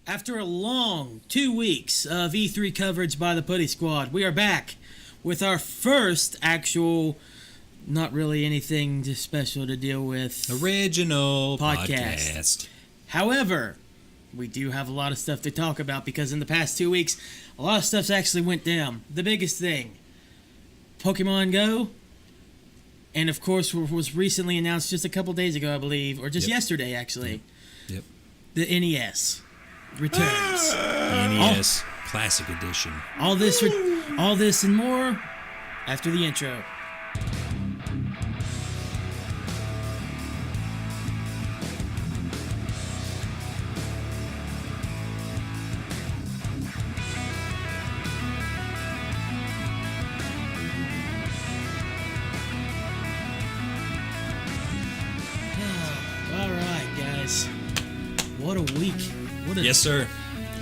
After a long 2 weeks of E3 coverage by the Puddy Squad, we are back with our first actual, not really anything special to deal with, original podcast. However, we do have a lot of stuff to talk about because in the past 2 weeks, a lot of stuff's actually went down. The biggest thing, Pokémon GO, and of course was recently announced just a couple days ago, I believe, or just yesterday actually. Yep. The NES returns. NES Classic Edition. All this and more after the intro. All right, guys. What a week. Yes, sir.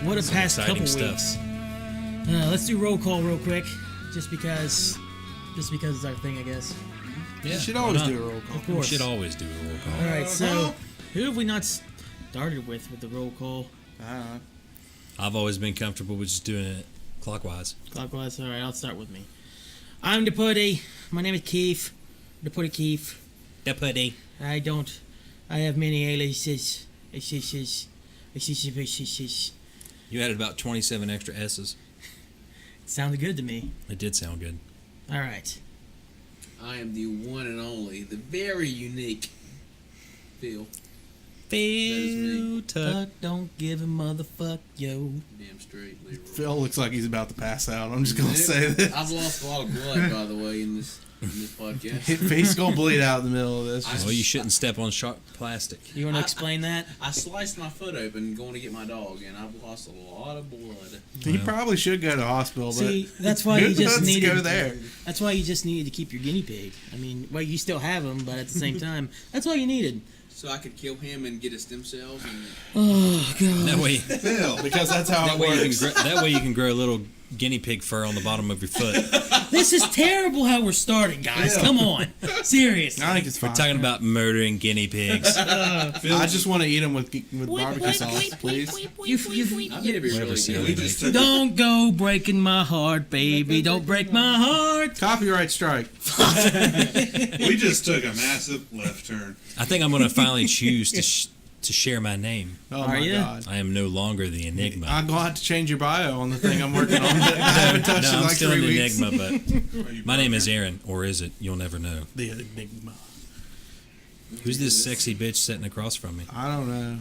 What a Some past couple exciting weeks. Let's do roll call real quick, just because it's our thing, I guess. Yeah, you should always do a roll call. Of We course. should always do a roll call. All right, so who have we not started with the roll call? I've always been comfortable with just doing it clockwise. Clockwise. All right, I'll start with me. I'm the Puddy. My name is Keith. The Puddy Keith. The Puddy. I have many aliases. You added about 27 extra S's. It sounded good to me. It did sound good. All right. I am the one and only, the very unique Phil. Phil Tuck, don't give a motherfuck, yo. Damn straight, Leroy. Phil looks like he's about to pass out. I'm just gonna say this. I've lost a lot of blood, by the way, in this podcast. Face gonna bleed out in the middle of this. Well, you shouldn't step on sharp plastic. You want to explain that? I sliced my foot open going to get my dog, and I've lost a lot of blood. You probably should go to the hospital, but See, that's why you just let's needed. go there. That's why you just needed to keep your guinea pig. I mean, well, you still have him, but at the same time, that's all you needed. So I could kill him and get his stem cells. And Oh god. That way, Phil, because that's how that it way you works. can that way you can grow a little guinea pig fur on the bottom of your foot. This is terrible how we're starting, guys. Yeah. Come on. Seriously. I think it's fine. We're talking about murdering guinea pigs. I just want to eat them with barbecue sauce, please. I bet it'd be really Whatever good. cereal they make. Don't go breaking my heart, baby. Don't break my heart. Copyright strike. We just took a massive left turn. I think I'm going to finally choose to share my name. Oh Are my ya? god. I am no longer the Enigma. I'm gonna have to change your bio on the thing I'm working on. I haven't touched No, in I'm like still 3 an weeks. Enigma, but Are you my name broke is Aaron, or is it? You'll never know. The enigma. Who's this sexy bitch sitting across from me? I don't know.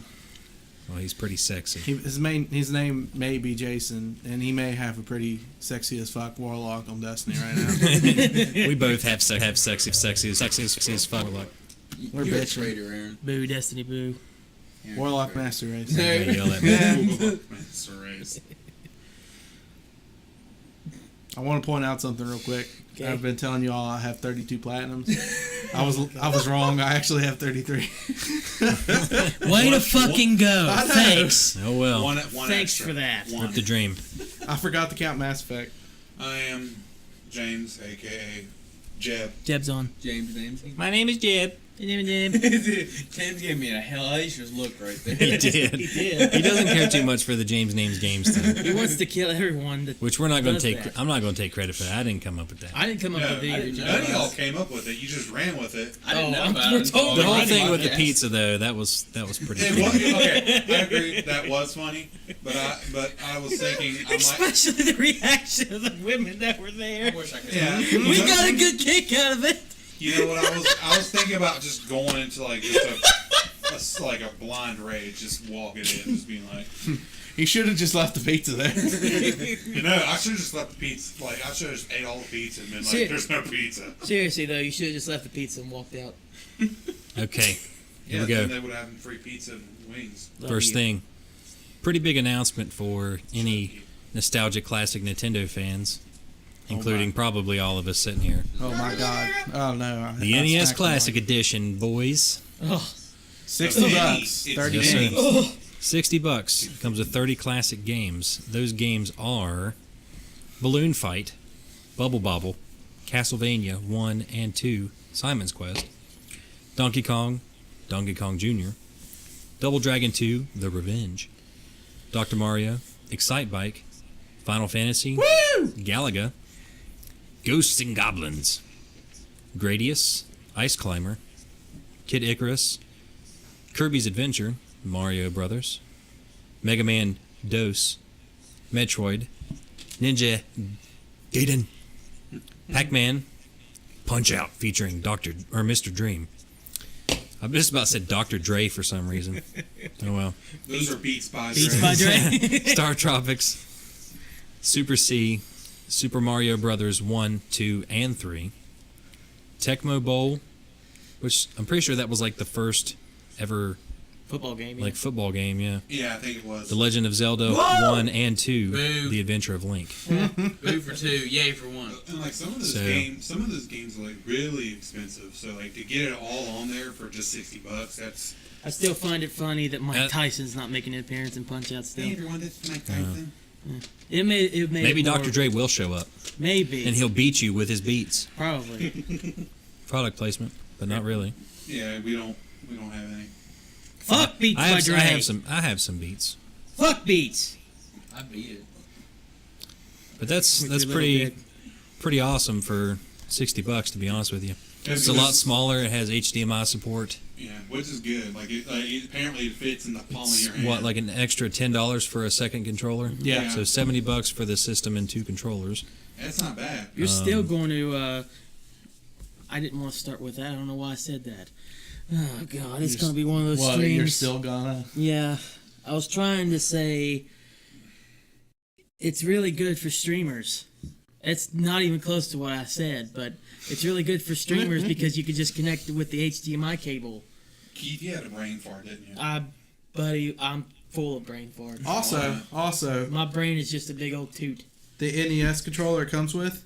Well, he's pretty sexy. His name may be Jason, and he may have a pretty sexy as fuck warlock on Destiny right now. We both have sexy as fuck. Like, We're You're a bitching. traitor, Aaron. Boo, Destiny, boo. Aaron, Warlock traitor. Master Race. you're gonna yell at me. Master Race. I want to point out something real quick. Okay. I've been telling you all I have 32 platinums. I was wrong. I actually have 33. Way to fucking go. I know. Thanks. Oh well. One Thanks extra. for that. One. Rip the dream. I forgot to count Mass Effect. I am James, a.k.a. Jeb. Jeb's on. James Namesy. My name is Jeb. James gave me a hellacious look right there. He did. He did. He doesn't care too much for the James Names games thing, He wants to kill everyone. That which we're not going does to take. that. I'm not going to take credit for that. I didn't come up with that. I didn't come up No, with it either. none of Jeb. y'all came up with it. You just ran with it. I didn't know Oh, about we're it. totally The whole right thing about with the Podcast. pizza, though, that was pretty. It Funny. was, okay, I agree. That was funny, but I was thinking I might. Especially the reaction of the women that were I there. wish I could. Yeah, We got a good kick out of it. You know what I was thinking about just going into like just like a blind rage, just walking in, just being like, He should have just left the pizza there. I should have just left the pizza. Like I should have just ate all the pizza and been like, Shit. there's no pizza. Seriously though, you should have just left the pizza and walked out. Okay, here Yeah, we go. then they would have free pizza and wings. Love First you. thing, pretty big announcement for any nostalgic classic Nintendo fans, including probably all of us sitting here. Oh my god. Oh no. The I NES smacked Classic my- Edition, boys. Oh, 60 It's bucks. mini. 30 Yes, sir. games. $60 comes with 30 classic games. Those games are Balloon Fight, Bubble Bobble, Castlevania 1 and 2, Simon's Quest, Donkey Kong Jr., Double Dragon 2, The Revenge, Dr. Mario, Excite Bike, Final Fantasy, Galaga, Ghosts and Goblins, Gradius, Ice Climber, Kid Icarus, Kirby's Adventure, Mario Brothers, Mega Man DOS, Metroid, Ninja Gaiden, Pac-Man, Punch-Out featuring Mr. Dream. I just about said Dr. Dre for some reason. Oh well. Those are Beats by Beats by Dre. Star Tropics, Super C, Super Mario Brothers 1, 2, and 3, Tecmo Bowl, which I'm pretty sure that was like the first ever Football game. like football game, yeah. Yeah, I think it was. The Legend of Zelda 1 and 2, Boo. The Adventure of Link. Boo for 2, yay for 1. And like some of those games are like really expensive. So like to get it all on there for just $60, that's I still find it funny that Mike Uh, Tyson's not making an appearance in Punch-Out still. hey everyone, that's Mike Tyson. It made Maybe it more- Dr. Dre will show up, Maybe. and he'll beat you with his beats. Probably. Product placement, but not really. Yeah, we don't have any. Fuck Beats I by have, Dre. I have some beats, Fuck Beats. I beat it. but that's With your little pretty dick. pretty awesome for $60. To be honest with you, it's a lot smaller. It has HDMI support. Yeah, which is good. Apparently it fits in the palm of your hand. What, like an extra $10 for a second controller? Yeah. So $70 for the system and 2 controllers. That's not bad. You're still going to. I didn't want to start with that. I don't know why I said that. Oh God, it's going to be one of those What, streams. you're still gonna? Yeah, I was trying to say it's really good for streamers. It's not even close to what I said, but it's really good for streamers because you can just connect it with the HDMI cable. Keith, you had a brain fart, didn't you? Buddy, I'm full of brain farts. Also, My brain is just a big old toot. the NES controller it comes with,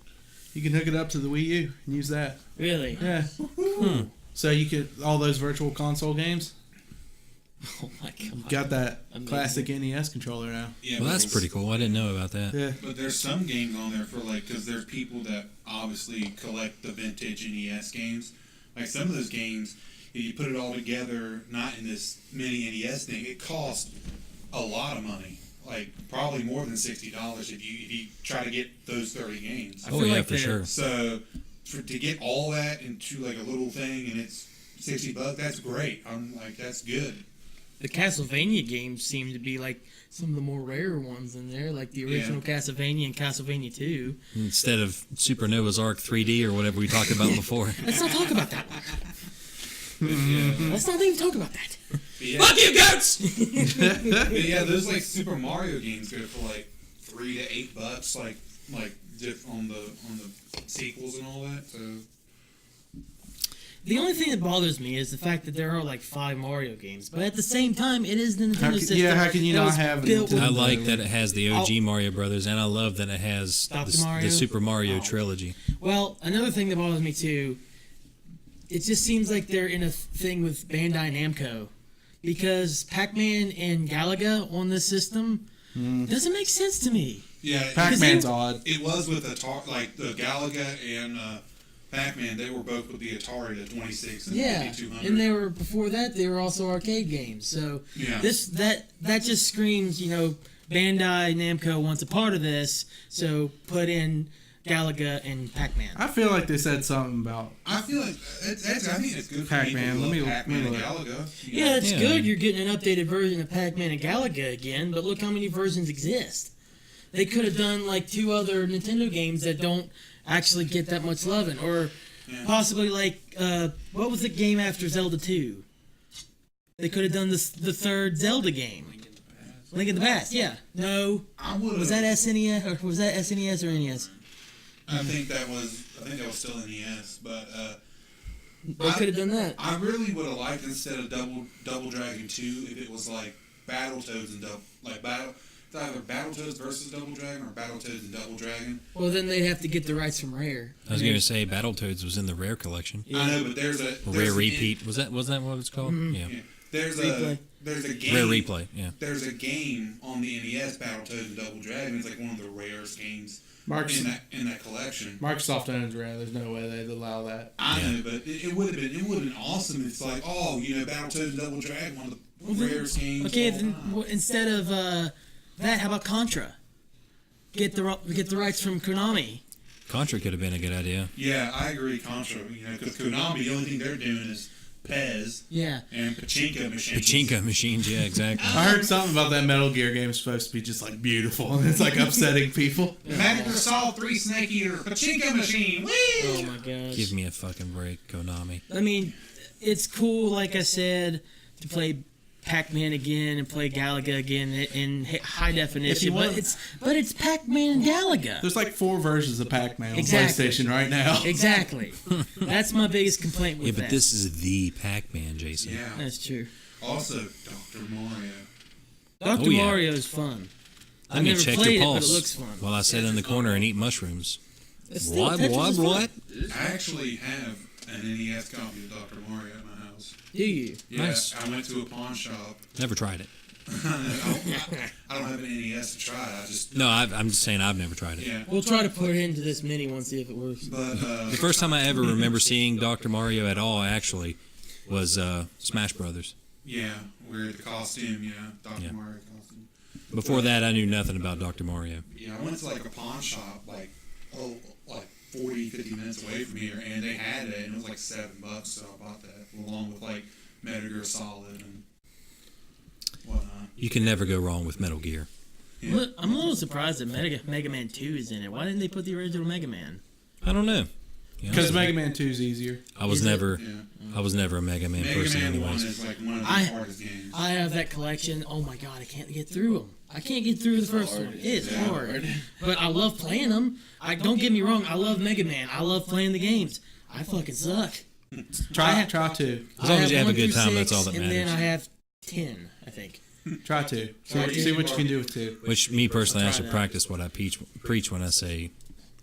you can hook it up to the Wii U and use that. Really? Yeah. So you could all those virtual console games. Oh my God. Got that Amazing. classic NES controller now. Yeah, Well, but that's pretty cool. I didn't know about that. Yeah. But there's some games on there for because there's people that obviously collect the vintage NES games. Like some of those games, if you put it all together, not in this mini NES thing, it costs a lot of money. Like probably more than $60 if you try to get those 30 games. I Oh feel yeah, like for the- sure. So to get all that into like a little thing and it's $60, that's great. I'm like, that's good. The Castlevania games seem to be like some of the more rare ones in there, like the original Castlevania and Castlevania 2. Instead of Supernova's Arc 3D or whatever we talked about before. Let's not talk about that one. Yeah. Let's not even talk about that. Yeah. Fuck you, goats! But yeah, those like Super Mario games go for like $3 to $8, on the sequels and all that. So The only thing that bothers me is the fact that there are like 5 Mario games, but at the same time, it is the Nintendo system. how can you that not was have a built Nintendo? with- I like that it has the OG Mario Brothers, and I love that it has Dr. the Mario? Super Mario Oh. trilogy. Well, another thing that bothers me too, it just seems like they're in a thing with Bandai Namco, because Pac-Man and Galaga on this system doesn't make sense to me. yeah, Pac-Man's odd. it was with the Galaga and Pac-Man. They were both with the Atari, the 26 and the Yeah, 5200. and they were before that. They were also arcade games. So Yeah. that just screams, Bandai Namco wants a part of this. So put in Galaga and Pac-Man. I feel like they said something about. I feel like I think it's good for Pac-Man. people Let who me- love Pac-Man and let me Galaga. Yeah, it's Yeah. good. You're getting an updated version of Pac-Man and Galaga again, but look how many versions exist. They could have done like 2 other Nintendo games that don't actually get that much loving, or Yeah. possibly like what was the game after Zelda 2? They could have done the 3rd Zelda game. Link in the Past. Yeah. No. I would Was that SNES or was that SNES or NES? I think that was still NES, but They could have done that. I really would have liked, instead of Double Dragon 2, if it was like Battletoads and it's either Battletoads versus Double Dragon or Battletoads and Double Dragon. Well, then they'd have to get the rights from Rare. I was going to say Battletoads was in the Rare collection. I know, but there's a Rare Repeat. Wasn't that what it's called? Yeah. Yeah. There's Replay. a game. Rare Replay, yeah. There's a game on the NES, Battletoads and Double Dragon. It's like one of the rarest games in that collection. Microsoft owns Rare. There's no way they'd allow that. I know, but it would have been awesome. It's like, Battletoads and Double Dragon, one of the rarest games. Okay, of all then time. instead of How about Contra? Get the rights from Konami. Contra could have been a good idea. Yeah, I agree. Contra, because Konami, the only thing they're doing is Pez and Pachinko machines. Pachinko machines, yeah, exactly. I heard something about that Metal Gear game is supposed to be just like beautiful, and it's like upsetting people. Metal Gear Solid 3 Snake Eater Pachinko machine. Whee! Oh my gosh. Give me a fucking break, Konami. I mean, it's cool, like I said, to play Pac-Man again and play Galaga again in high definition, but it's Pac-Man and Galaga. There's like 4 versions of Pac-Man on Exactly. PlayStation right now. Exactly. That's my biggest complaint with that. Yeah, but this is the Pac-Man, Jason. Yeah. That's true. Also, Dr. Mario. Dr. Oh, yeah. Mario is fun. Let I've me never check played your it, but pulse it looks fun. while I sit in the corner and eat mushrooms. It's still- Tetris is fun. What? I actually have an NES copy of Dr. Mario at my house. Do you? Yeah, Nice. I went to a pawn shop. Never tried it. I don't have an NES to try. I just No, I'm just saying I've never tried it. yeah. We'll try to put it into this mini one, see if it works. But The first time I ever remember seeing Dr. Mario at all, actually, was Smash Brothers. yeah, we're the costume. Yeah, Dr. Yeah. Mario costume. Before that, I knew nothing about Dr. Mario. Yeah, I went to like a pawn shop like 40, 50 minutes away from here, and they had it, and it was like $7, so I bought that along with like Metal Gear Solid and whatnot. You can never go wrong with Metal Gear. Yeah. Look, I'm a little surprised that Mega Man 2 is in it. Why didn't they put the original Mega Man? I don't know. Because Mega Man 2 is easier. I was Is it? never, Yeah. I was never a Mega Man Mega person, Man 1 anyways. is like one of the I- hardest games. I have that collection. Oh my god, I can't get through them. I can't get through the first one. It's hard. But I love playing them. Don't get me wrong, I love Mega Man. I love playing the games. I fucking suck. Try 2. As long as you have a 1 good through time, that's 6, all that And then I matters. have 10, I think. Try 2. See what you can do with 2. Which, me personally, I Try should that. practice what I preach when I say,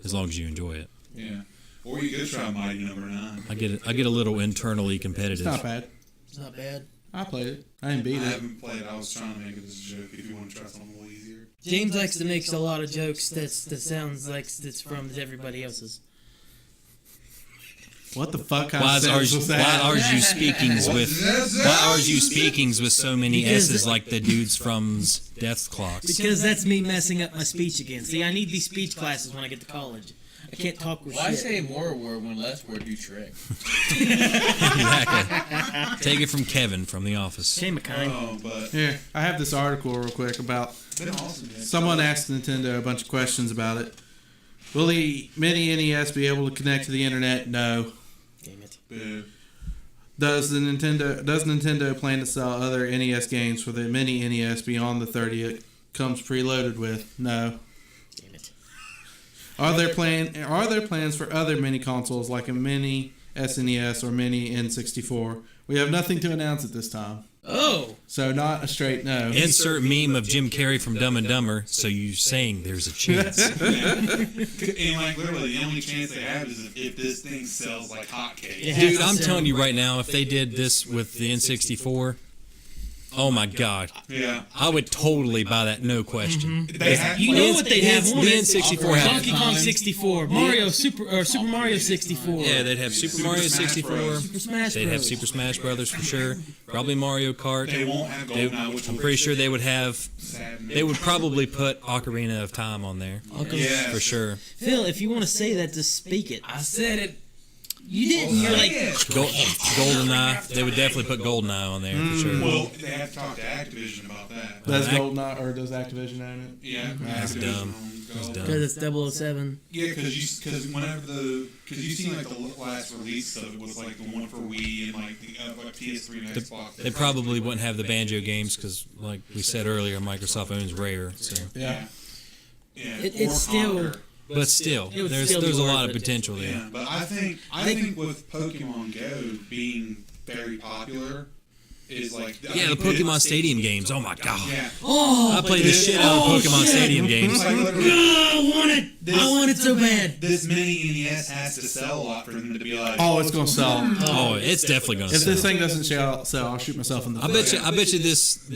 as long as you enjoy it. Yeah. Or you could try Mighty Number 9. I get a little internally It's competitive. not bad. It's not bad. I played it. I didn't beat I it. haven't played. I was trying to make it as a joke. If you want to try something a little easier. James likes to make a lot of jokes that sounds like it's from everybody else's. What the fuck kind Why of is sentence was that? are you speakings with so many Because- S's like the dudes from Death Clocks? Because that's me messing up my speech again. See, I need these speech classes when I get to college. I can't talk with Why shit. say more word when less word do trick? Exactly. Take it from Kevin from The Office. Shame of kind. Oh, but Here, I have this article real quick about it's been awesome. Man. someone asked Nintendo a bunch of questions about it. Will the mini NES be able to connect to the internet? No. Damn it. Boo. Does Nintendo plan to sell other NES games for the mini NES beyond the 30 it comes preloaded with? No. Damn it. Are there plans for other mini consoles like a mini SNES or mini N64? We have nothing to announce at this time. Oh! So not a straight no. Insert meme of Jim Carrey from Dumb and Dumber. So you saying there's a chance? And like literally, the only chance they have is if this thing sells like hotcakes. It has Dude, to I'm sell. telling you right now, if they did this with the N64, oh my god, Yeah. I would totally buy that, no question. They have, You know what they have on The it? N64 have. Donkey Kong 64, Super Mario 64. Yeah, they'd have Super Mario Smash 64. Bros. Super Smash They'd have Bros. Super Smash Brothers for sure. Probably Mario Kart. they won't have They- GoldenEye, which I'm will pretty sure they would have. sad. They would probably put Ocarina of Time on there Yeah. for sure. Phil, if you want to say that, just speak it. I said it. You didn't. You're like, GoldenEye. They would definitely put GoldenEye on there for sure. Well, they have to talk to Activision about that. Does Act- GoldenEye or does Activision own Yeah, That's Activision dumb. owns That's Gold. dumb. because it's 007. Yeah, because you seen like the last release of it was like the one for Wii and like the like PS3 and Xbox. They probably wouldn't have the Banjo games because, like we said earlier, Microsoft owns Rare. So, it? Yeah. Yeah. It's Or still- Conquer. but still, It would there's still be a lot worth of it. potential there. Yeah, but I think with Pokemon Go being very popular is like Yeah, the Pokemon Stadium games. Oh my god, Yeah. Oh, I played the shit out of Pokemon shit. Stadium games. Like, literally, I want it. I want it so bad. this mini NES has to sell a lot for them to be like. Oh, it's gonna sell. Oh, it's definitely gonna If this sell. thing doesn't sell, I'll shoot myself in the foot. I bet you this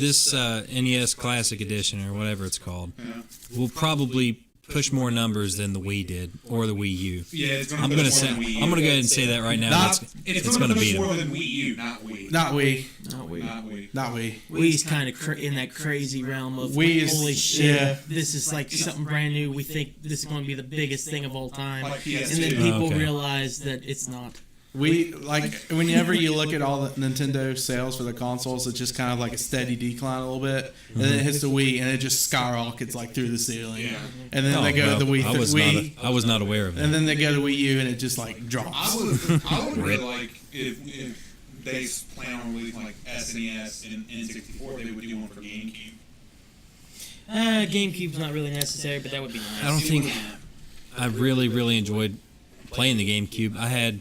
NES Classic Edition or whatever it's called Yeah. will probably push more numbers than the Wii did or the Wii U. Yeah, it's going I'm to gonna push say more than Wii U. I'm gonna go ahead and say that right now. Not- It's gonna going to beat push more 'em. than Wii U, not Wii. Not Wii. No, we. Not Wii. Not Wii. Wii's kind of in that crazy realm of Wii is- holy shit, yeah. this is like something brand new. We think this is going to be the biggest thing of all time. Like And PS2. then people okay. realize that it's not. We like whenever you look at all the Nintendo sales for the consoles, it's just kind of like a steady decline a little bit, and then it hits the Wii and it just skyrockets like through the ceiling. Yeah. And then Oh, they go well, to the Wii, I was not aware of that. and then they go to Wii U and it just like drops. I would really like if they plan on releasing like SNES and N64, they would do one for GameCube. GameCube's not really necessary, but that would be nice. I don't think I really enjoyed playing the GameCube. I had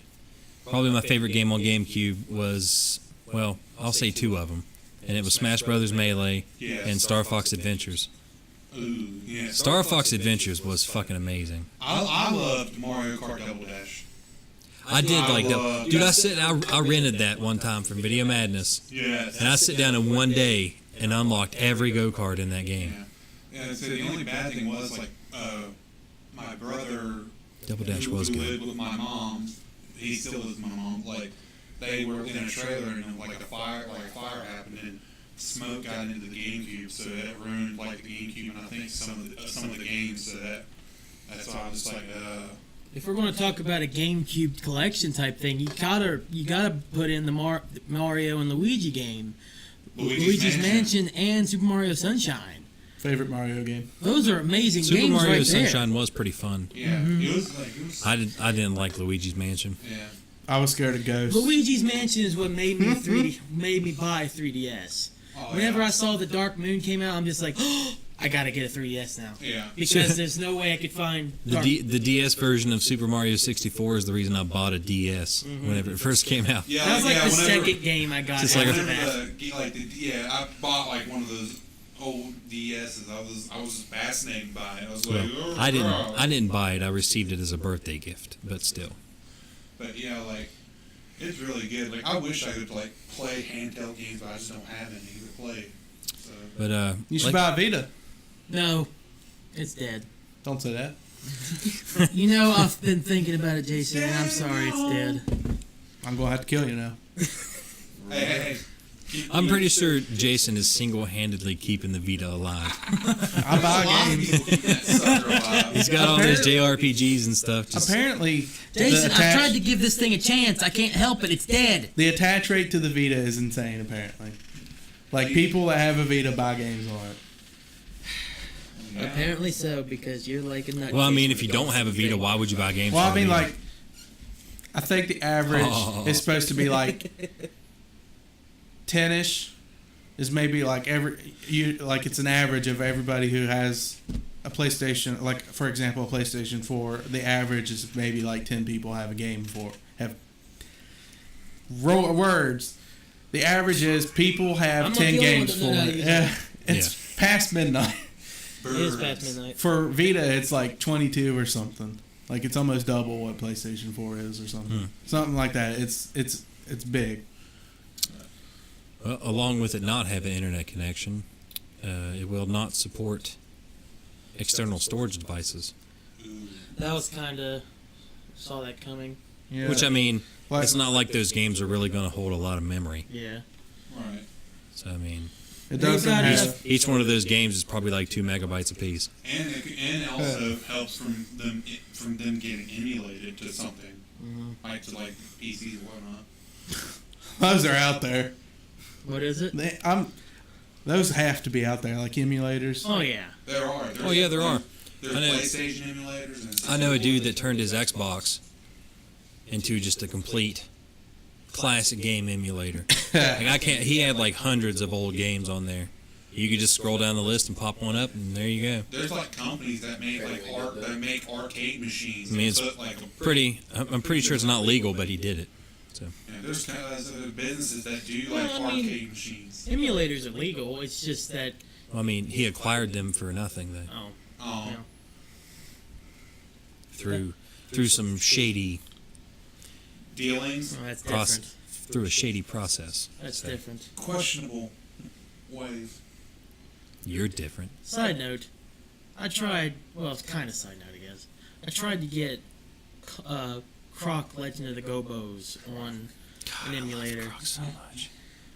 probably my favorite game on GameCube was, well, I'll say two of them, and it was Smash Brothers Melee and Star Fox Adventures. Ooh, yeah. Star Fox Adventures was fucking amazing. I loved Mario Kart Double Dash. I did like that, love- dude. I rented that one time from Video Madness, Yes. and I sit down in one day and unlocked every go kart in that game. Yeah, so the only bad thing was like my brother Double Dash who was good. lived with my mom. He still lives with my mom. Like they were in a trailer and like a fire happened and smoke got into the GameCube, so that ruined like the GameCube and I think some of the games. So that's why I was just like, If we're going to talk about a GameCube collection type thing, you gotta put in the Mario and Luigi game, Luigi's Mansion and Super Mario Sunshine. Favorite Mario game. Those are amazing Super games Mario right there. Sunshine was pretty fun. yeah, it was. I didn't like Luigi's Mansion. Yeah. I was scared of ghosts. Luigi's Mansion is what made me made me buy a 3DS. Oh, Whenever yeah. I saw the Dark Moon came out, I'm just like, oh, I gotta get a 3DS now. Yeah. Because there's no way I could find Dark The DS version of Super Mario 64 is the reason I bought a DS whenever it first came out. Yeah, That was like yeah, the whenever- second game I got Just like after a- that. I bought like one of those old DSs. I was fascinated by it. I was like, Well, oh, I didn't buy it. I received it as a birthday gift, but still. But yeah, like it's really good. Like I wish I could like play handheld games, but I just don't have any to play. So But You should like- buy a Vita. No, it's dead. Don't say that. You know, I've been thinking about it, Jason, and I'm sorry it's dead. I'm gonna have to kill you now. hey. I'm pretty sure Jason is single-handedly keeping the Vita alive. I buy A lot of games. people keep that sucker alive. He's got all his JRPGs and stuff. Just, Apparently, Jason, the I've attach- tried to give this thing a chance. I can't help it. It's dead. the attach rate to the Vita is insane. Apparently, like people that have a Vita buy games on it. Yeah. Apparently so, because you're like a nutcase. well, I mean, if you don't have a Vita, why would you buy games? Well, for I a mean, Vita? like, I think the average Oh. is supposed to be like 10ish. Is maybe like it's an average of everybody who has a PlayStation. Like for example, a PlayStation 4. The average is maybe like 10 people have a game for have. Words. The average is people have I'm not 10 the only one games that for know how to it. use Yeah, it's past midnight. It is past midnight. For Vita, it's like 22 or something. Like it's almost double what PlayStation 4 is or something. Something like that. It's big. Well, along with it not having internet connection, it will not support external storage devices. That was kind of saw that coming. Yeah. Which, I mean, Like- it's not like those games are really going to hold a lot of memory. Yeah. Right. So, I mean, It doesn't got have. enough- each one of those games is probably like 2 megabytes apiece. And it also helps from them getting emulated to something like to like PCs and whatnot. Those are out there. What is it? Those have to be out there, like emulators. Oh yeah. There are. Oh, yeah, there are. There's I know. PlayStation emulators. And I know a dude that turned his Xbox into just a complete classic game emulator. Like he had like hundreds of old games on there. You could just scroll down the list and pop one up, and there you go. There's like companies that make like arcade machines. I mean, and it's put, like a I'm pretty sure it's not legal, but he did it. So yeah, there's kind of businesses that do Well, like I mean- arcade machines. Emulators are legal. It's just that. I mean, he acquired them for nothing though, Oh. Oh, Yeah. through some shady dealings, Well, that's process, different. through a shady process. That's So, questionable ways. You're different. Side note. I tried. Well, it's kind of side note, I guess. I tried to get Croc Legend of the Gobos on an emulator. Croc so much.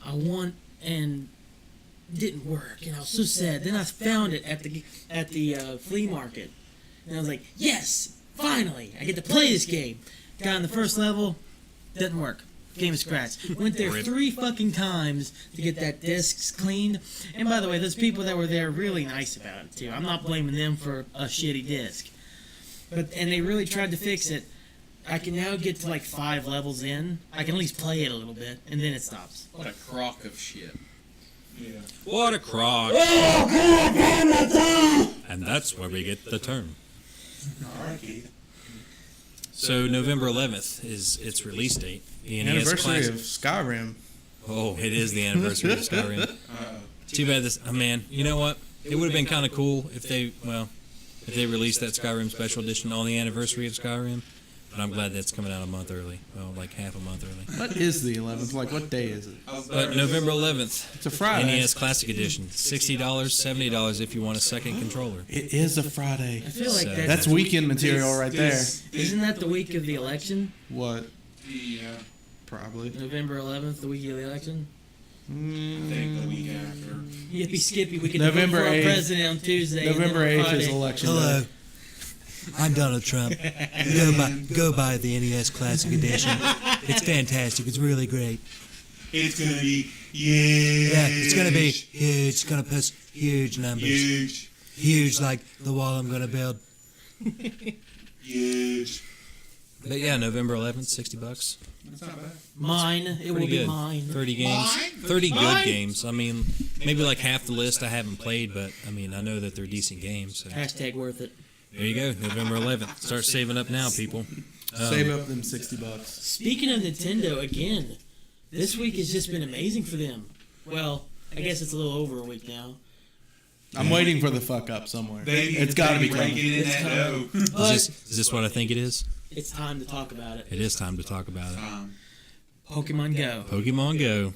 I want and didn't work, and I was so sad. Then I found it at the flea market, and I was like, yes, finally, I get to play this game. Got on the first level, didn't work. Game is scratched. Went there 3 fucking times to get that disc cleaned. And by the way, those people that were there were really nice about it too. I'm not blaming them for a shitty disc, and they really tried to fix it. I can now get to like 5 levels in. I can at least play it a little bit, and then it stops. What a crock of shit. Yeah. What a crock. And that's where we get the term. All right, Keith. So November 11th is its release date. The NES Anniversary Classic. of Skyrim. Oh, it is the anniversary of Skyrim. Too bad this. Oh man, you know what? It would have been kind of cool if they released that Skyrim Special Edition on the anniversary of Skyrim. But I'm glad that's coming out a month early. Well, like half a month early. What is the 11th? Like, what day is it? But November 11th, It's a Friday. NES Classic Edition, $60, $70 if you want a second controller. It is a Friday. I feel like So- That's weekend material right there. Isn't that the week of the election? What? Yeah, Probably. November 11th, the week of the election? I think the week after. Yippee skippy, we can November vote for our 8th. president on Tuesday. and then November on 8th is Friday- election Hello. day. I'm Donald Trump. Go buy the NES Classic Edition. It's fantastic. It's really great. It's gonna be huge. Yeah, it's gonna be huge. It's gonna post huge numbers. Huge. Huge like the wall I'm gonna build. Huge. But yeah, November 11th, $60. That's not bad. Mine. It will Pretty be good. mine. 30 games. 30 good games. I mean, maybe like half the list I haven't played, but I mean, I know that they're decent games. So. Hashtag worth it. There you go, November 11th. Start saving up now, people. Save up them $60. Speaking of Nintendo, again, this week has just been amazing for them. Well, I guess it's a little over a week now. I'm waiting for the fuck up somewhere. They It's got to be breaking coming. in It's that coming. dough. But Is this what I think it is? it's time to talk about it. It is time to talk about it. Pokemon Go. Pokemon Go.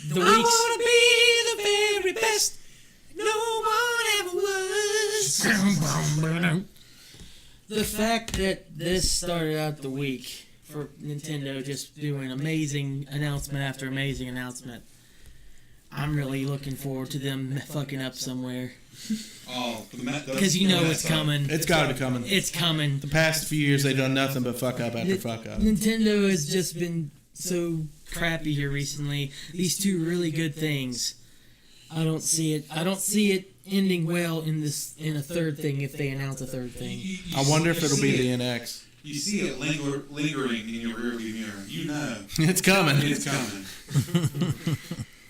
The weeks. be the very best. No one ever was. The fact that this started out the week for Nintendo just doing amazing announcement after amazing announcement. I'm really looking forward to them fucking up somewhere. Oh, Because you know it's coming. It's got to be coming. It's coming. The past few years, they've done nothing but fuck up after fuck up. Nintendo has just been so crappy here recently. These 2 really good things. I don't see it. I don't see it ending well in a third thing if they announce a third thing. I wonder if it'll be the NX. You see it lingering in your rearview mirror. You know It's coming. it's coming.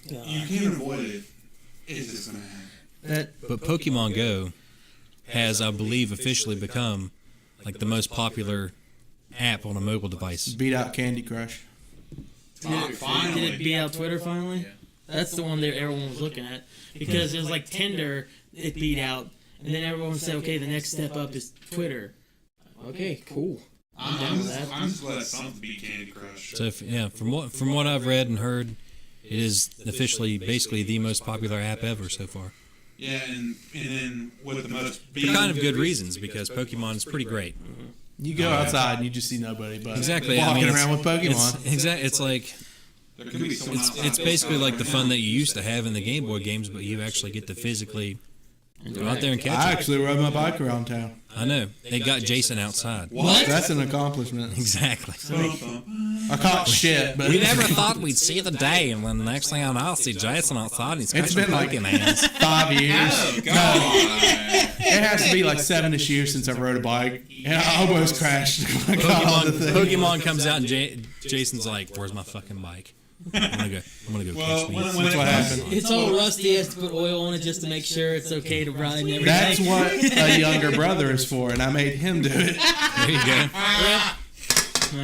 You can't avoid it. It's just gonna happen. But Pokemon Go has, I believe, officially become like the most popular app on a mobile device. Beat out Candy Crush. Did it beat out Twitter finally? Yeah. That's the one that everyone was looking at. Because it was like Tinder, it beat out. And then everyone said, okay, the next step up is Twitter. Okay, cool. I'm down with that. I'm just glad something beat Candy Crush. So from what I've read and heard, it is officially basically the most popular app ever so far. Yeah, and then with the most For kind of good reasons, because Pokemon is pretty great. You go outside and you just see nobody but Exactly. walking I mean, around with Pokemon. It's like there could be someone it's basically like the fun that you used to have in the Game Boy games, but you actually get to physically go out there and catch I it. actually rode my bike around town. I know. They got Jason outside. What? That's an accomplishment. Exactly. I caught shit, but We never thought we'd see the day, and then the next thing I know, I'll see Jason outside and he's It's catching been like Pokemans. 5 years. Oh, God. It has to be like 7-ish years since I rode a bike, and I almost crashed. when I got on the thing. Pokemon comes out and Jason's like, "Where's my fucking bike? I'm gonna go Well, catch me." when That's it what comes- happened. It's all rusty. He has to put oil on it just to make sure it's okay to ride and everything. That's what a younger brother is for, and I made him do it. There you go.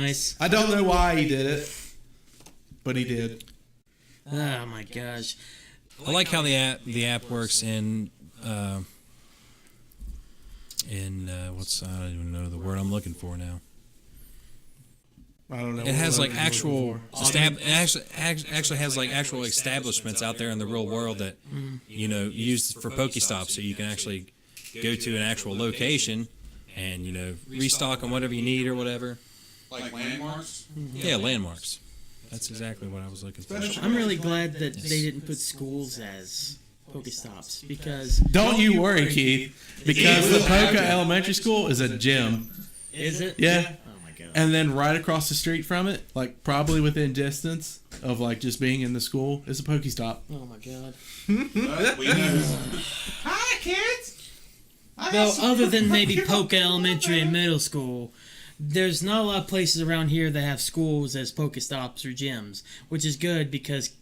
Nice. I don't know why he did it, but he did. Oh my gosh. I like how the app works in what's I don't even know the word I'm looking for now. I don't know. It has what like I'm actual looking it actually has like actual establishments out there in the real world that you know use for Pokestops, so you can actually go to an actual location and, you know, restock on whatever you need or whatever. Like landmarks? Yeah, landmarks. That's exactly what I was looking for. I'm really glad that they didn't put schools as Pokestops because Don't you worry, Keith, because the Poke Elementary School is a gym. is it? Yeah. Oh my god. And then right across the street from it, like probably within distance of like just being in the school, is a Pokestop. Oh my god. But we know. Hi, kids! Well, other than maybe Poke Elementary and Middle School, there's not a lot of places around here that have schools as Pokestops or gyms, which is good because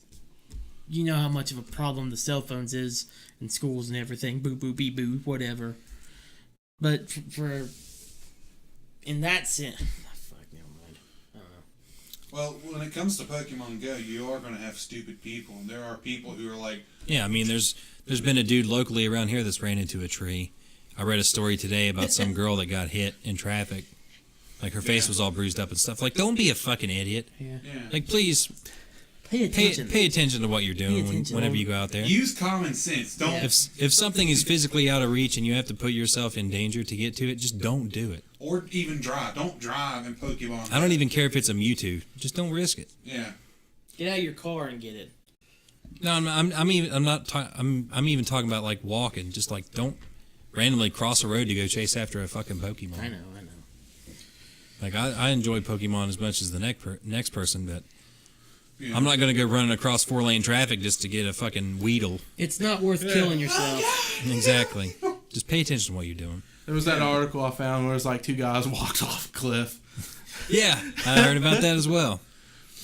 you know how much of a problem the cell phones is in schools and everything. Boo, boo, bee, boo, whatever. But for in that sense, fuck, never mind. I don't know. Well, when it comes to Pokemon Go, you are going to have stupid people, and there are people who are like, Yeah, I mean, there's been a dude locally around here that's ran into a tree. I read a story today about some girl that got hit in traffic. Like, her face was all bruised up and stuff. Like, don't be a fucking idiot. Yeah. yeah. Like, please Pay attention. pay attention to what you're doing attention. whenever you go out there. Use common sense. Don't. Yeah. If something is physically out of reach and you have to put yourself in danger to get to it, just don't do it. Or even drive. Don't drive in Pokemon. I don't even care if it's a Mewtwo. Just don't risk it. Yeah. Get out of your car and get it. No, I'm even talking about like walking. Just like don't randomly cross a road to go chase after a fucking Pokemon. I know. Like I enjoy Pokemon as much as the next person, but Yeah. I'm not gonna go running across 4-lane traffic just to get a fucking Weedle. It's not worth killing yourself. Exactly. Just pay attention to what you're doing. There was that article I found where it's like two guys walked off a cliff. Yeah, I heard about that as well.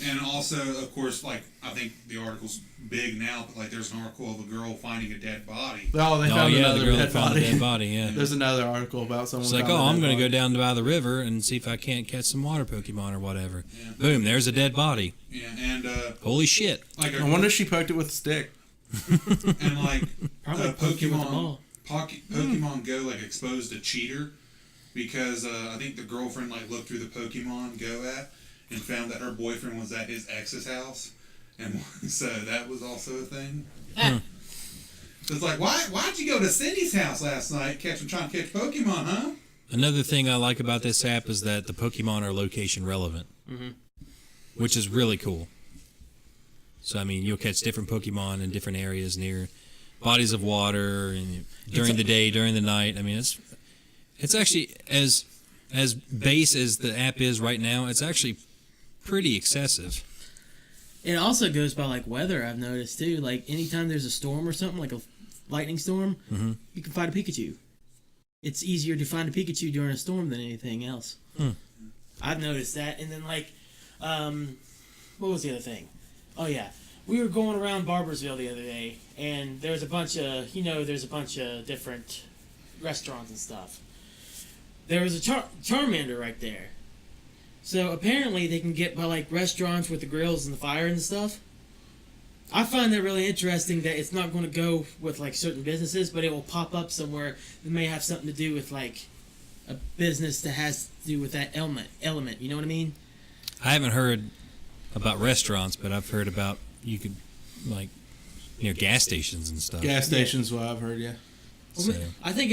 And also, of course, like, I think the article's big now, but like there's an article of a girl finding a dead body. Oh, they Oh found yeah, the another girl dead that found the body. dead body. Yeah. There's another article about someone. It's like, found oh, a I'm dead going to go body. down by the river and see if I can't catch some water Pokemon or whatever. Yeah. Boom, there's a dead body. Yeah, and Holy shit. like I wonder if she poked it with a stick. and like Probably poke you with the Pokemon ball. Pokemon Go like exposed a cheater because I think the girlfriend like looked through the Pokemon Go app and found that her boyfriend was at his ex's house, and so that was also a thing. So it's like, why'd you go to Cindy's house last night trying to catch Pokemon, huh? Another thing I like about this app is that the Pokemon are location relevant, which is really cool. So, I mean, you'll catch different Pokemon in different areas near bodies of water and during the day, during the night. I mean, it's actually, as base as the app is right now, it's actually pretty excessive. It also goes by like weather. I've noticed too. Like anytime there's a storm or something, like a lightning storm, you can find a Pikachu. It's easier to find a Pikachu during a storm than anything else. I've noticed that. And then like, what was the other thing? Oh yeah, we were going around Barbersville the other day, and there's a bunch of different restaurants and stuff. There was a Charmander right there. So apparently they can get by like restaurants with the grills and the fire and stuff. I find that really interesting that it's not going to go with like certain businesses, but it will pop up somewhere that may have something to do with like a business that has to do with that element. You know what I mean? I haven't heard about restaurants, but I've heard about you could like gas stations and stuff. Gas stations, what I've heard, yeah. So, I think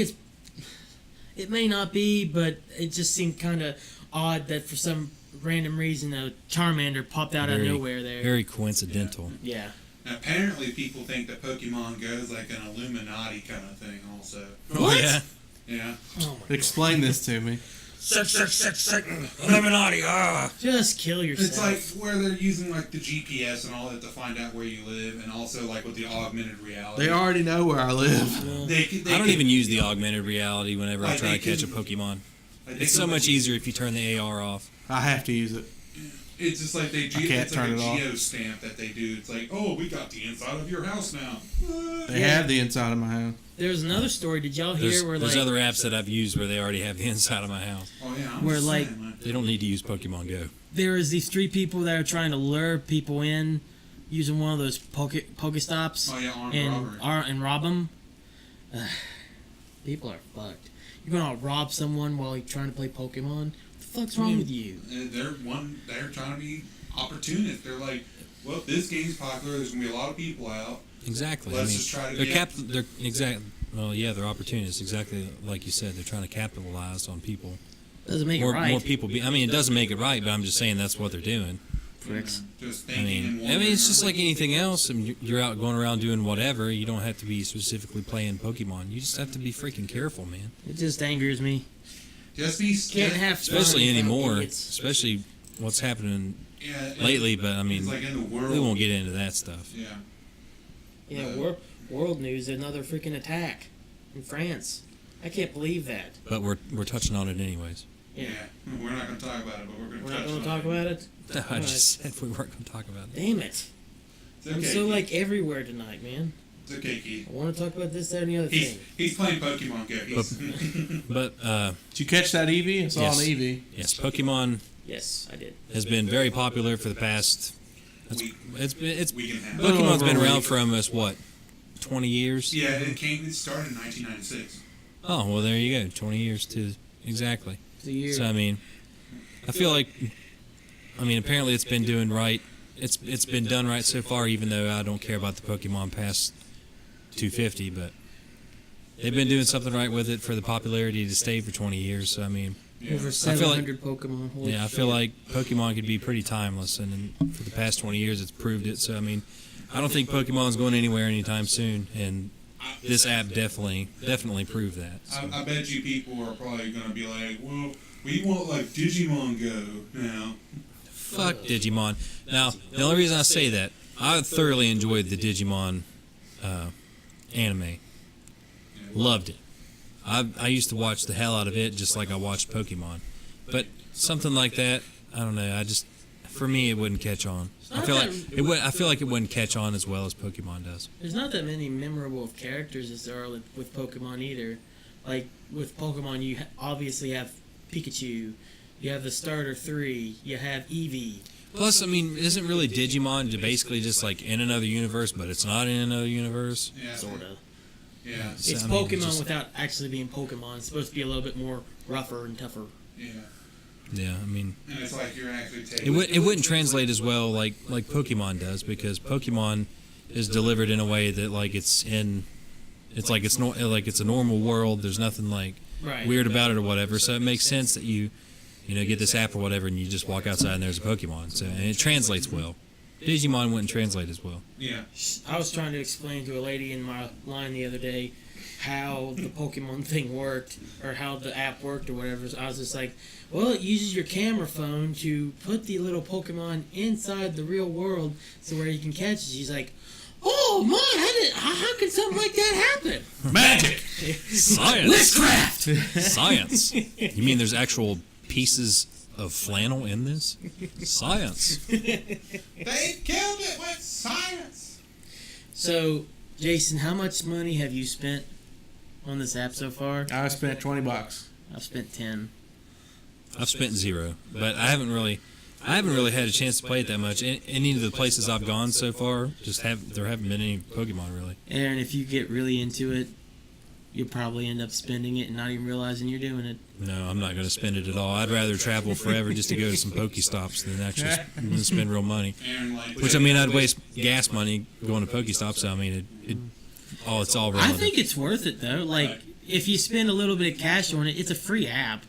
it may not be, but it just seemed kind of odd that for some random reason a Charmander popped out of nowhere there. Very coincidental. Yeah. Now, apparently, people think that Pokemon Go is like an Illuminati kind of thing, also. Oh yeah. Yeah. Oh my Explain this to me. Illuminati. Just kill yourself. It's like where they're using like the GPS and all that to find out where you live, and also like with the augmented reality. They already know where I live. They I don't even use the augmented reality whenever I Like, try they to catch a can- Pokemon. like, they It's can so look- much easier if you turn the AR off. I have to use it. It's just like they I can't it's like turn a it off. geo stamp that they do. It's like, oh, we got the inside of your house now. They have the inside of my house. There's another story. Did y'all hear There's, where there's like other apps that I've used where they already have the inside of my house. Oh yeah. I'm Where, just like- saying, They don't need to use Pokemon Go. there is these three people that are trying to lure people in using one of those Pokestops Oh yeah, armed and robbery. rob them. People are fucked. You're gonna rob someone while you're trying to play Pokemon? What the fuck's wrong with you? They're trying to be opportunist. They're like, well, this game's popular. There's gonna be a lot of people out. Exactly. Let's just try to get- They're Well, yeah, they're opportunists. Exactly like you said. They're trying to capitalize on people. Doesn't make More it right. people. I mean, it doesn't make it right, but I'm just saying that's what they're doing. Pricks. Just I thinking and mean, wondering it's just or- like anything else. I mean, you're out going around doing whatever. You don't have to be specifically playing Pokemon. You just have to be freaking careful, man. It just angers me. Just be Can't have fun Especially without anymore. idiots. Especially what's happening yeah, lately. But I mean, it's like in the world. we won't get into that stuff. Yeah. Yeah, world news, another freaking attack in France. I can't believe that. But we're touching on it anyways. Yeah. We're not going to talk about it, but we're going to We're touch not going on to talk about it? No, I just said we weren't going to talk about it. Damn it. It's okay. I'm so, like, everywhere tonight, man. It's okay, Keith. I want to talk about this, that, and the other thing. He's playing Pokemon Go. He's, But Did you catch that Eevee? I saw Yes. an Eevee. yes, Pokemon Yes, I did. has been very popular for the past. Week. It's week and a half. Pokemon's been over a around week. for almost what, 20 years? Yeah, it started in 1996. Oh well, there you go, 20 years to exactly. It's a year. So I mean, I feel like, apparently it's been doing right. It's been done right so far, even though I don't care about the Pokemon past 250, but they've been doing something right with it for the popularity to stay for 20 years. So I mean, Yeah. Over I feel like- 700 Pokemon. Holy yeah, I shit. feel like Pokemon could be pretty timeless, and for the past 20 years, it's proved it. So I mean, I don't think Pokemon's going anywhere anytime soon, and this app definitely proved that. So. I bet you people are probably going to be like, well, we want like Digimon Go now. Fuck Digimon. Now, the only reason I say that, I thoroughly enjoyed the Digimon anime. Loved it. I used to watch the hell out of it, just like I watched Pokemon. But something like that, I don't know. For me, it wouldn't catch on. I feel like it wouldn't catch on as well as Pokemon does. There's not that many memorable characters as there are with Pokemon either. Like, with Pokemon, you obviously have Pikachu, you have the starter 3, you have Eevee. Plus, isn't really Digimon basically just like in another universe, but it's not in another universe? Yeah. Sorta. Yeah. So, It's Pokemon without actually being Pokemon. It's supposed to be a little bit more rougher and tougher. Yeah. Yeah, And it's like you're actually it taking. wouldn't translate as well like Pokemon does, because Pokemon is delivered in a way that like it's a normal world. There's nothing like Right. weird about it or whatever. So it makes sense that you get this app or whatever, and you just walk outside and there's a Pokemon. So and it translates well. Digimon wouldn't translate as well. Yeah. I was trying to explain to a lady in my line the other day how the Pokemon thing worked, or how the app worked or whatever. So I was just like, well, it uses your camera phone to put the little Pokemon inside the real world so where you can catch it. She's like, oh my, how can something like that happen? Magic! Science. Witchcraft! Science. You mean there's actual pieces of flannel in this? Science. They killed it with science. So, Jason, how much money have you spent on this app so far? I spent $20. I've spent 10. I've spent 0, but I haven't really had a chance to play it that much. Any of the places I've gone so far, there haven't been any Pokemon really. And if you get really into it, you'll probably end up spending it and not even realizing you're doing it. No, I'm not going to spend it at all. I'd rather travel forever just to go to some Pokestops than actually spend real money. And like, Which I'd waste gas money going to Pokestops. So it's all I relative. think it's worth it though. Like, if you spend a little bit of cash on it, it's a free app.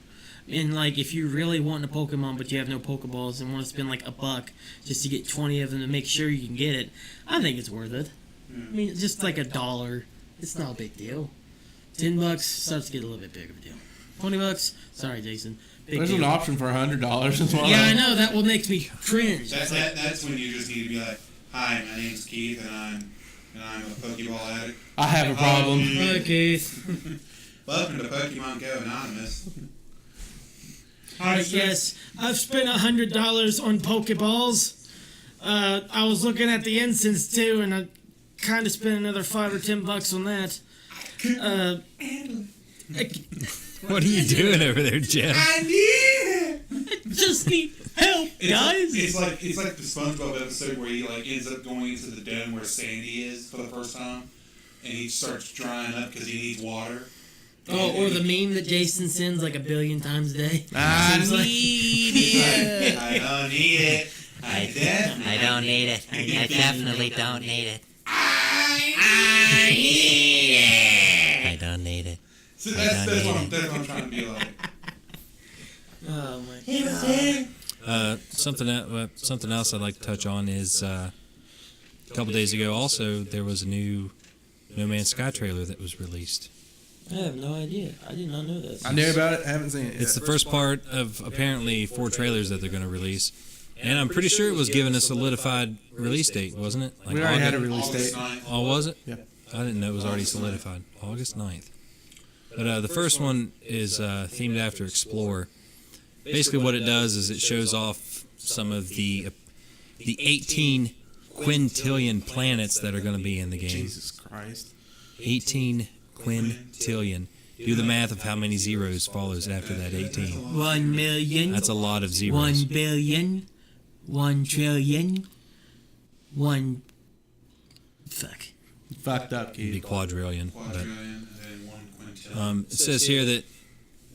And like, if you really want a Pokemon but you have no Pokeballs and want to spend like $1 just to get 20 of them to make sure you can get it, I think it's worth it. I mean, it's just like $1. It's not a big deal. $10 starts to get a little bit bigger of a deal. $20, sorry, Jason. Big There's deal. an option for $100 as well. Yeah, I know. That will make me cringe. that's when you just need to be like, hi, my name's Keith, and I'm a Pokeball addict. I have a problem. Hi, Keith. Welcome to Pokemon Go Anonymous. Alright, yes. I've spent $100 on Pokeballs. I was looking at the incense too, and I kind of spent another $5 or $10 on that. What are you doing over there, Jeff? I need it. Just need help, guys. It's like the SpongeBob episode where he like ends up going into the den where Sandy is for the first time, and he starts drying up because he needs water. Oh, or the meme that Jason sends like 1 billion times a day. I Seems like- need it. I don't need it. I don't need it. I definitely don't need it. I need it. I I don't need it. So that's what I'm trying to be like. Oh my god. Something else I'd like to touch on is a couple days ago. Also, there was a new No Man's Sky trailer that was released. I have no idea. I did not know this. I knew about it. Haven't seen it yet. It's the first part of apparently 4 trailers that they're going to release, and I'm pretty sure it was given a solidified release date, wasn't it? Like we already had a August- release date. August 9th. Oh, was it? Yeah. I didn't know it was already solidified. August 9th. But the first one is themed after Explorer. Basically, what it does is it shows off some of the 18 quintillion planets that are going to be in the game. Jesus Christ. 18 quintillion. Do the math of how many zeros follows after that 18. 1 million. That's a lot of 1 zeros. billion. 1 trillion. 1. Fuck. Fucked up, It'd be kid. quadrillion. But, Quadrillion and then 1 quintillion. it says here that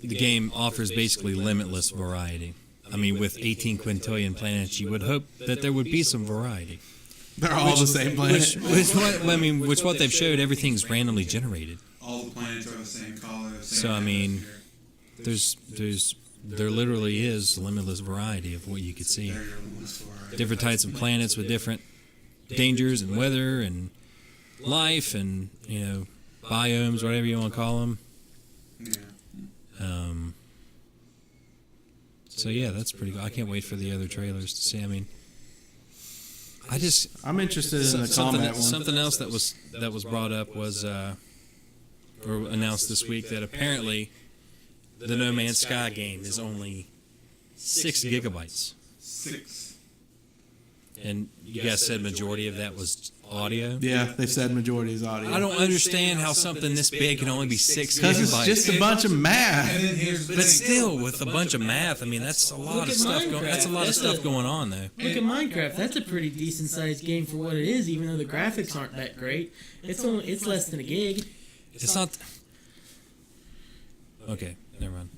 the game offers basically limitless variety. I mean, with 18 quintillion planets, you would hope that there would be some variety. They're all the same planet. Which what they've showed, everything's randomly generated. All the planets are the same color. Same So, I mean, atmosphere. there literally is limitless variety of what you could see. They're your list for it. Different types of planets with different dangers and weather and life and, biomes, whatever you want to call them. Yeah. So yeah, that's pretty cool. I can't wait for the other trailers to see. I mean, I'm interested in the combat one. something else that was brought up was or announced this week that apparently the No Man's Sky game is only 6 gigabytes, 6. and you guys said majority of that was audio. Yeah, they said majority is audio. I don't understand how something this big can only be 6 Because it's gigabytes. just a bunch of math. And then here's the But thing. still, with a bunch of math, I mean, that's a lot of at stuff. Minecraft. That's a lot of That's stuff a- going on, though. Look at Minecraft. That's a pretty decent sized game for what it is, even though the graphics aren't that great. It's less than a gig. It's not. Okay, never mind.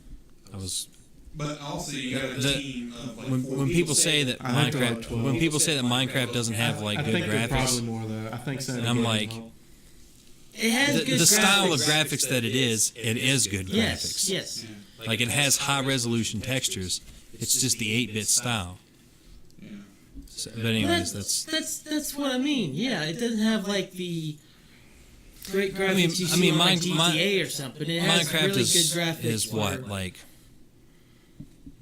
But also, you got a The- team of like When people say that I think they're like Minecraft, 12. when people say that Minecraft doesn't have like I good think they're probably graphics, more though. I think so. and I'm like, It has the good style of graphics. graphics that it is good Yes, graphics. yes. Like it has high resolution textures. It's just the 8-bit style. Yeah. So, but anyways, That's what I mean. Yeah, it doesn't have like the great graphics I mean- you I see mean, on like Min- GTA or something. It has Minecraft really is good graphics. what for- like.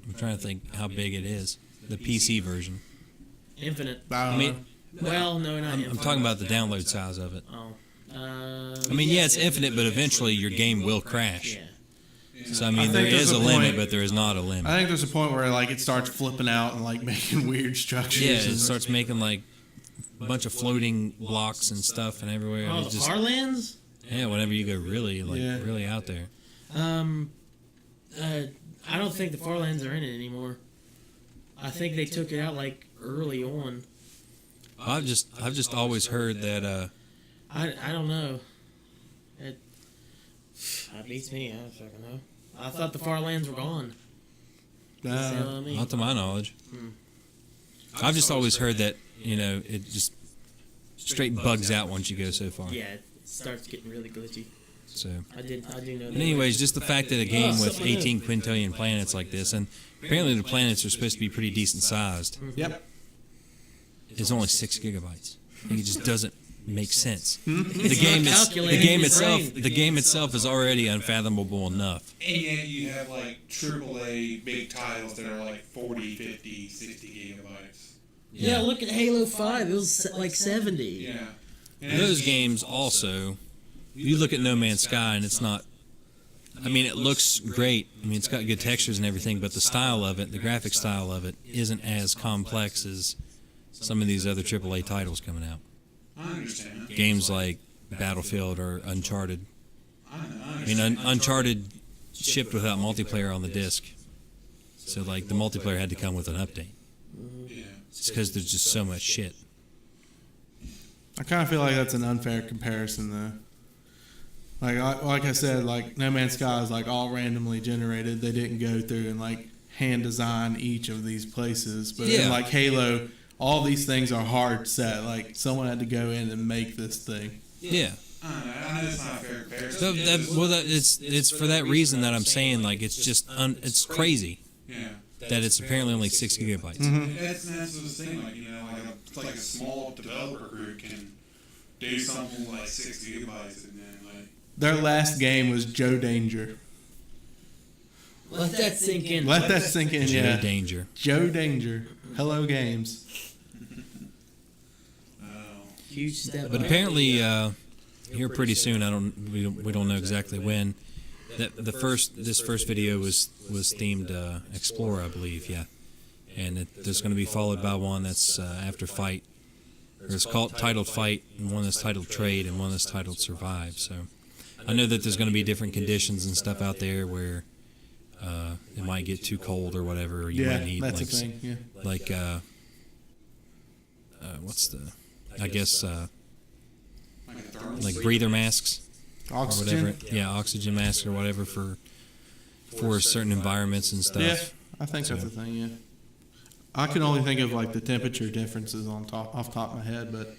I'm trying to think how big it is. The PC version. Infinite. I I mean, Well, no, not I'm infinite. talking about the download size of it. Oh. I mean, yeah, it's infinite, but eventually your game will crash. Yeah. So I mean, think there there's is a a limit, point- but there is not a I limit. think there's a point where like it starts flipping out and like making weird structures. Yeah, and it starts making like a bunch of floating blocks and stuff and everywhere. Oh, And the it just, Farlands? yeah, whenever you go really Yeah. really out there. I don't think the Farlands are in it anymore. I think they took it out like early on. I've just always heard that. I don't know. That beats me. I don't fucking know. I thought the Farlands were gone. That's what I mean. Not to my knowledge. I've just always heard that it just straight bugs out once you go so far. Yeah, it starts getting really glitchy. So, I do know that. but anyways, just the fact that a game with 18 quintillion planets like this, and apparently the planets are supposed to be pretty decent sized, Yep. is only 6 gigabytes. It just doesn't make sense. Hmm? The game calculating your brain. the game itself is already unfathomable enough. And yet you have like AAA big titles that are like 40, 50, 60 gigabytes. Yeah, look at Halo 5. It was like 70. Yeah. And Those it's- games also, you look at No Man's Sky and it's not. I mean, it looks great. I mean, it's got good textures and everything, but the style of it, the graphic style of it, isn't as complex as some of these other AAA titles coming out. I understand. Games like Battlefield or Uncharted. I I mean, Uncharted shipped without multiplayer on the disc, so like the multiplayer had to come with an update. Yeah. It's because there's just so much shit. I kind of feel like that's an unfair comparison though. Like I said, like No Man's Sky is like all randomly generated. They didn't go through and like hand design each of these places. But Yeah. in like Halo, all these things are hard set. Like someone had to go in and make this thing. Yeah, I know it's not a fair comparison. So it's for that reason that I'm saying, like, it's just it's crazy Yeah. that it's apparently only 6 gigabytes. That's the thing, like, it's like a small developer group can do something like 6 gigabytes and then, like... Their last game was Joe Danger. Let that sink in. Let that sink in, Joe yeah. Danger. Joe Danger. Hello Games. Huge step. But apparently, here pretty soon, we don't know exactly when. This first video was themed Explorer, I believe, yeah, and there's going to be followed by one that's after Fight. It's titled Fight, and one that's titled Trade, and one that's titled Survive. So I know that there's going to be different conditions and stuff out there where it might get too cold or whatever. Or you might need that's a thing. Yeah. like I guess like breather masks. Oxygen. Or whatever. Yeah, oxygen masks or whatever for certain environments and stuff. Yeah, I think that's the thing. Yeah, I can only think of like the temperature differences off the top of my head, but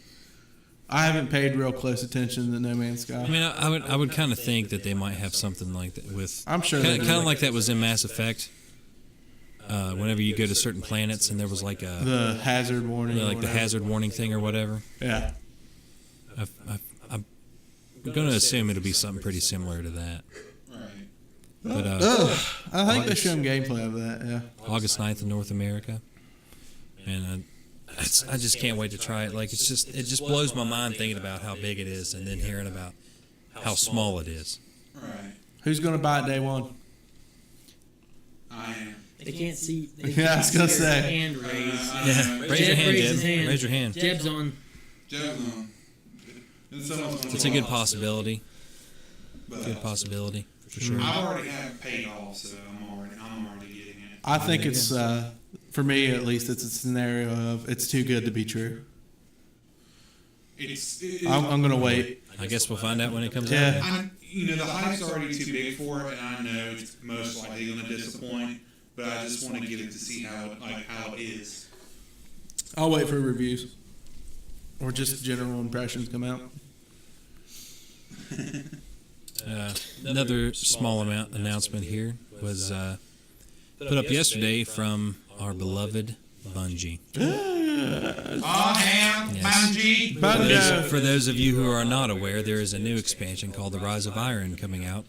I haven't paid real close attention to No Man's Sky. I mean, I would kind of think that they might have something like that with. I'm sure kind of like that was in Mass Effect. Whenever you go to certain planets and there was like the hazard warning, like the hazard warning thing or whatever. Yeah. I'm going to assume it'll be something pretty similar to that. Right. But I think they showed gameplay of that. Yeah. August 9th in North America, and I just can't wait to try it. Like it just blows my mind thinking about how big it is, and then hearing about how small it is. Right. Who's going to buy it day one? I am. They can't see. Yeah, I was gonna say. Hand raised. Yeah, raise your hand, Jeb. Raise your hand. Jeb's on. It's a good possibility. Good possibility for sure. I already have paid off, so I'm already getting it. I think it's for me at least. It's a scenario of it's too good to be true. I'm gonna wait. I guess we'll find out when it comes Yeah. out. The hype's already too big for it, and I know it's most likely going to disappoint. But I just want to get it to see how it is. I'll wait for reviews or just general impressions come out. Another small announcement here was put up yesterday from our beloved Bungie. For those of you who are not aware, there is a new expansion called The Rise of Iron coming out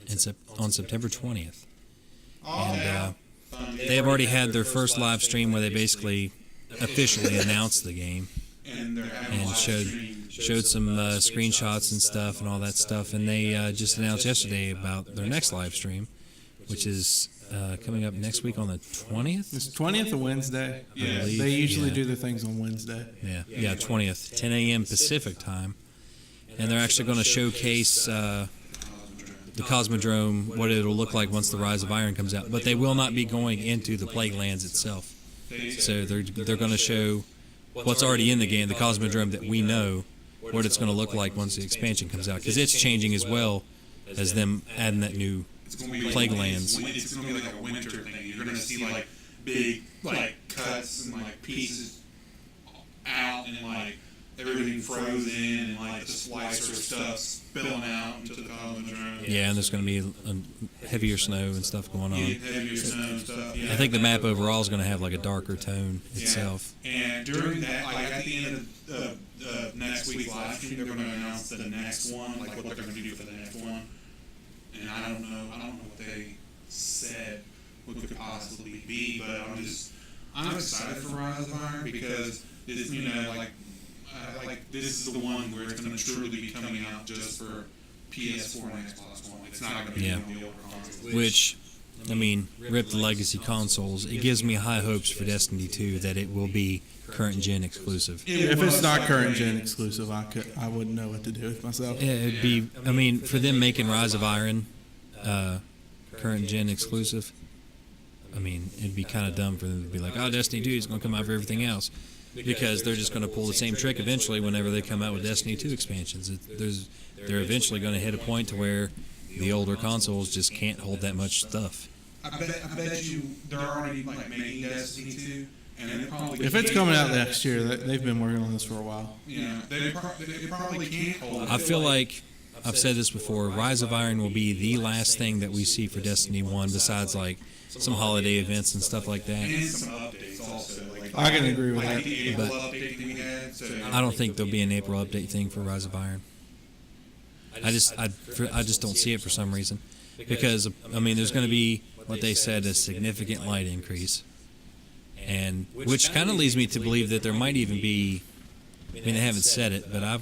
on September 20th. And they have already had their first live stream where they basically officially announced the game and showed some screenshots and stuff and all that stuff. And they just announced yesterday about their next live stream, which is coming up next week on the 20th. It's 20th or Wednesday. Yeah. They usually do their things on Wednesday. Yeah, 20th, 10 a.m. Pacific time. And they're actually going to showcase the Cosmodrome, what it'll look like once the Rise of Iron comes out. But they will not be going into the Plague Lands itself. So they're going to show what's already in the game, the Cosmodrome that we know, what it's going to look like once the expansion comes out. Because it's changing as well as them adding that new Plague Lands. It's going to be like a winter thing. You're going to see like big cuts and pieces out and everything frozen and the slicer stuff spilling out into the Cosmodrome. Yeah, and there's going to be heavier snow and stuff going on. Heavier snow and stuff. Yeah. I think the map overall is going to have a darker tone itself. And during that, at the end of next week's live stream, they're going to announce the next one, what they're going to do for the next one. And I don't know what they said what could possibly be, but I'm excited for Rise of Iron because it's, this is the one where it's going to truly be coming out just for PS4 and Xbox One. It's not going to be on the older consoles. Which, rip the legacy consoles. It gives me high hopes for Destiny 2 that it will be current gen exclusive. If it's not current gen exclusive, I wouldn't know what to do with myself. Yeah, it'd be. For them making Rise of Iron current gen exclusive, it'd be kind of dumb for them to be like, "Oh, Destiny 2 is going to come out for everything else," because they're just going to pull the same trick eventually whenever they come out with Destiny 2 expansions. They're eventually going to hit a point to where the older consoles just can't hold that much stuff. I bet you they're already making Destiny 2. And probably if it's coming out next year, they've been working on this for a while. Yeah, they probably can't hold it. I feel like I've said this before. Rise of Iron will be the last thing that we see for Destiny 1, besides like some holiday events and stuff like that. And some updates also. Like, I can agree with like that. the April But update that we had. So I don't think there'll be an April update thing for Rise of Iron. I just don't see it for some reason, because I mean, there's going to be what they said a significant light increase, and which kind of leads me to believe that there might even be. I mean, they haven't said it, but I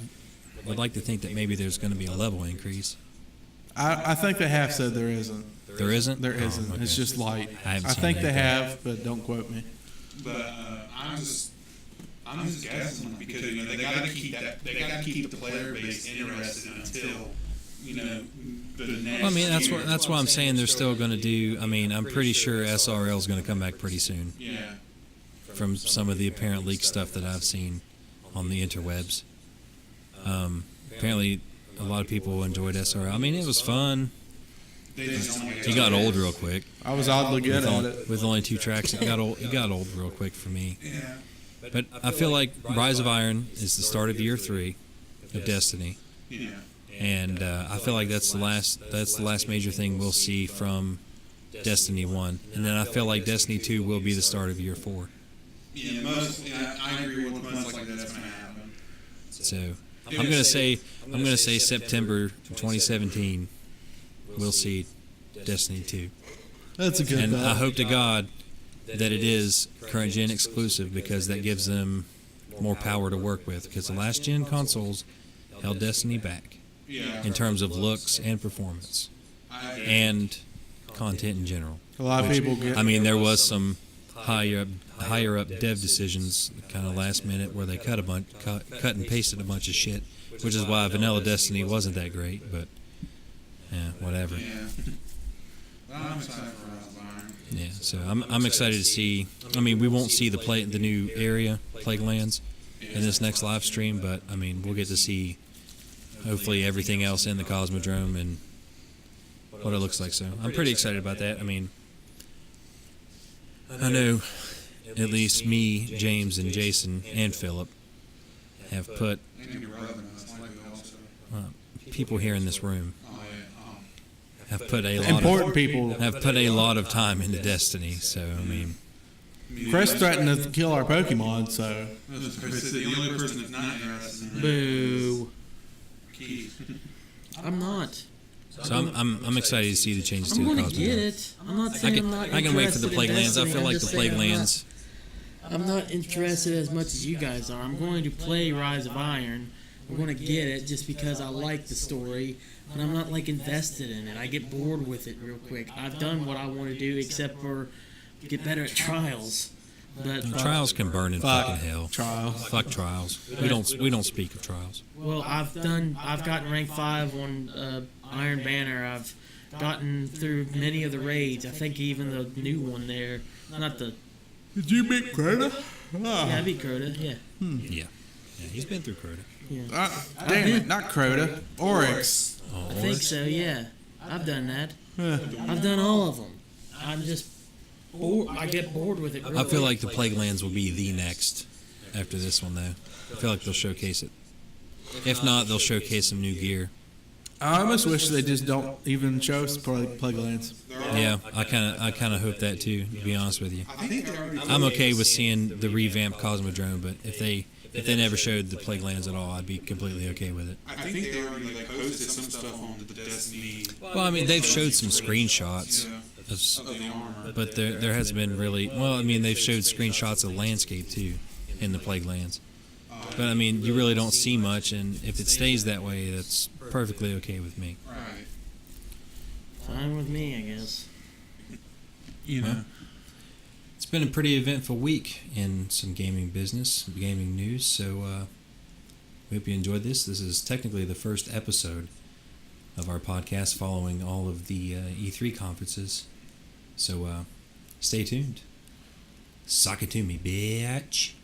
would like to think that maybe there's going to be a level increase. I think they have said there isn't. There isn't. There isn't. Oh, okay. It's just light. I haven't I seen think that they yet. have, but don't quote me. But I'm just guessing because they got to keep that. They got to keep the player base interested until the next. Well, I mean, year. that's why I'm saying they're still going to do. I mean, I'm pretty sure SRL is going to come back pretty soon. Yeah. From some of the apparent leak stuff that I've seen on the interwebs. Apparently, a lot of people enjoyed SRL. I mean, it was fun. It got old real quick. I was oddly good at it. With only 2 tracks, it got old real quick for me. Yeah. But I feel like Rise of Iron is the start of year 3 of Destiny, Yeah. and I feel like that's the last major thing we'll see from Destiny 1, and then I feel like Destiny 2 will be the start of year 4. Yeah. I agree with most likely that's going to happen. So I'm gonna say September 2017 we'll see Destiny 2, That's a good and bet. I hope to God that it is current gen exclusive, because that gives them more power to work with, because the last gen consoles held Destiny back Yeah. in terms of looks and performance and content in general. A lot of people get. I mean, there was some higher up dev decisions kind of last minute where they cut and pasted a bunch of shit, which is why Vanilla Destiny wasn't that great, but yeah, whatever. Yeah. I'm excited for Rise of Iron. Yeah, so I'm excited to see. I mean, we won't see the new area, Plague Lands, in this next live stream, but I mean, we'll get to see hopefully everything else in the Cosmodrome and what it looks like. So I'm pretty excited about that. I mean, I know at least me, James, and Jason, and Philip have put And your brother knows likely also. people here in this room Oh, yeah. have put Important people. a lot of time into Destiny. So I mean, Chris threatened to kill our Pokemon, so Chris said the only person that's not interested in Boo. Keith. I'm not. so I'm excited to see the changes to I'm the gonna get Cosmodrome. it. I'm not saying I'm not I can wait for the interested in Plague Lands. I Destiny. feel I'm like the just Plague saying Lands. I'm not interested as much as you guys are. I'm going to play Rise of Iron. I'm going to get it just because I like the story, but I'm not like invested in it. I get bored with it real quick. I've done what I want to do except for get better at Trials. But Trials can burn in Fuck fucking hell. Trials. Fuck Trials. We don't speak of Trials. well, I've gotten rank 5 on Iron Banner. I've gotten through many of the raids. I think even the new one there, not the. Did you beat Greta? Yeah, I beat Crota. Yeah. Yeah, he's been through Crota. Damn it, not Crota. Oryx. I think so. Yeah, I've done that. I've done all of them. I'm just bored. I get bored with it. I feel like the Plague Lands will be the next after this one, though. I feel like they'll showcase it. If not, they'll showcase some new gear. I almost wish they just don't even show us Plague Lands. Yeah, I kind of hope that too. To be honest with you, I think they already I'm okay with seeing the revamped Cosmodrome, but if they never showed the Plague Lands at all, I'd be completely okay with it. I think they already posted some stuff on the Destiny. Well, I mean, they've showed some screenshots, Of the armor. but there hasn't been really. Well, I mean, they've showed screenshots of landscape too in the Plague Lands, but I mean, you really don't see much, and if it stays that way, that's perfectly okay with me. Right. Fine with me, I guess. You know. It's been a pretty eventful week in some gaming business, gaming news, so we hope you enjoyed this. This is technically the first episode of our podcast following all of the E3 conferences, so stay tuned. Sock it to me, bitch.